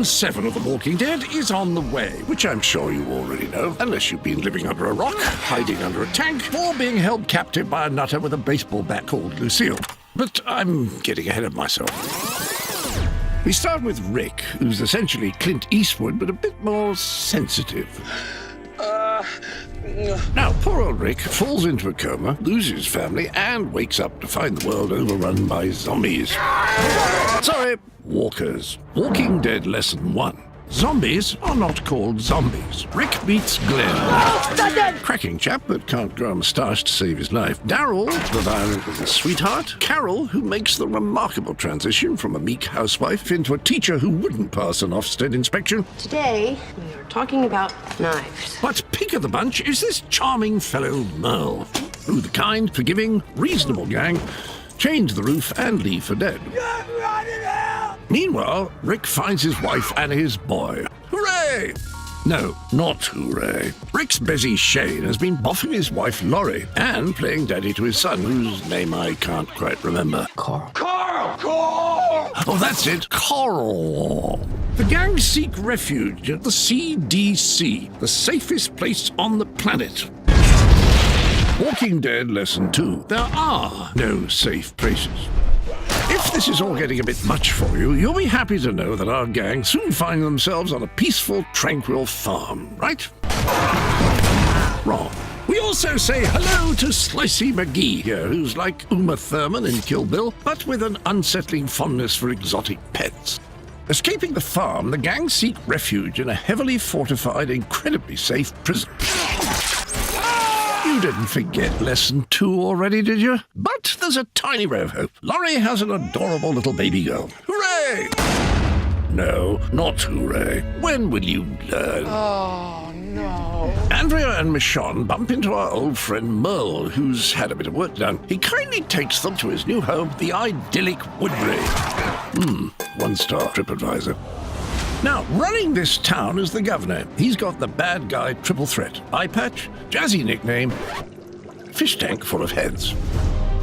Season 7 of The Walking Dead is on the way, which I'm sure you already know, unless you've been living under a rock, hiding under a tank, or being held captive by a nutter with a baseball bat called Lucille. But I'm getting ahead of myself. We start with Rick, who's essentially Clint Eastwood, but a bit more sensitive. Now, poor old Rick falls into a coma, loses family, and wakes up to find the world overrun by zombies. Sorry, walkers. Walking Dead Lesson 1. Zombies are not called zombies. Rick meets Glenn. Cracking chap that can't grow a moustache to save his life. Daryl, the violent little sweetheart. Carol, who makes the remarkable transition from a meek housewife into a teacher who wouldn't pass an Ofsted inspection. Today, we are talking about knives. But pick of the bunch is this charming fellow Merle, who the kind, forgiving, reasonable gang chain to the roof and leave for dead. Meanwhile, Rick finds his wife and his boy. Hooray! No, not hooray. Rick's busy Shane has been boffing his wife Laurie and playing daddy to his son, whose name I can't quite remember. Carl. Oh, that's it, Carl. The gang seek refuge at the CDC, the safest place on the planet. Walking Dead Lesson 2. There are no safe places. If this is all getting a bit much for you, you'll be happy to know that our gang soon find themselves on a peaceful, tranquil farm, right? Wrong. We also say hello to Slicey McGee here, who's like Uma Thurman in Kill Bill, but with an unsettling fondness for exotic pets. Escaping the farm, the gang seek refuge in a heavily fortified, incredibly safe prison. You didn't forget Lesson 2 already, did you? But there's a tiny ray of hope. Laurie has an adorable little baby girl. Hooray! No, not hooray. When will you learn? Oh, no. Andrea and Michonne bump into our old friend Merle, who's had a bit of work done. He kindly takes them to his new home, the idyllic Woodbury. 1-star TripAdvisor. Now, running this town is the governor. He's got the bad guy triple threat. Eye patch, jazzy nickname, fish tank full of heads.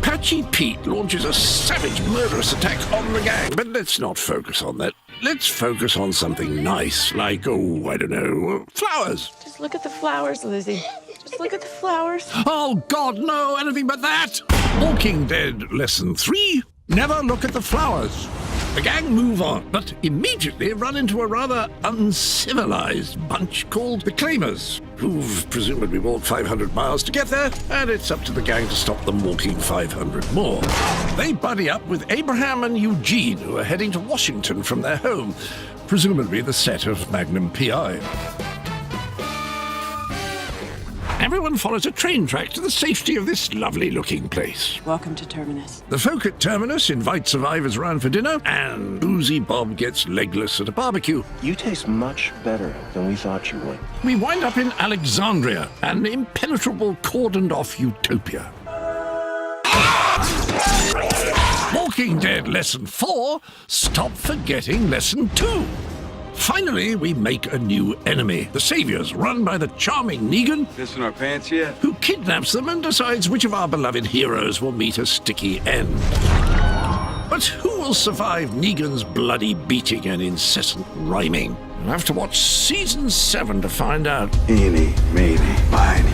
Patchy Pete launches a savage murderous attack on the gang, but let's not focus on that. Let's focus on something nice, like, I don't know, flowers. Just look at the flowers, Lizzie. Just look at the flowers. Oh, God, no, anything but that. Walking Dead Lesson 3, never look at the flowers. The gang move on, but immediately run into a rather uncivilized bunch called the Claimers, who've presumably walked 500 miles to get there, and it's up to the gang to stop them walking 500 more. They buddy up with Abraham and Eugene, who are heading to Washington from their home, presumably the set of Magnum P.I. Everyone follows a train track to the safety of this lovely-looking place. Welcome to Terminus. The folk at Terminus invite survivors around for dinner, and Boozy Bob gets legless at a barbecue. You taste much better than we thought you would. We wind up in Alexandria, an impenetrable, cordoned-off utopia. Walking Dead Lesson 4, stop forgetting Lesson 2. Finally, we make a new enemy. The Saviors, run by the charming Negan, Pissing our pants yet? who kidnaps them and decides which of our beloved heroes will meet a sticky end. But who will survive Negan's bloody beating and incessant rhyming? You'll have to watch Season 7 to find out. Eeny, meeny, miny,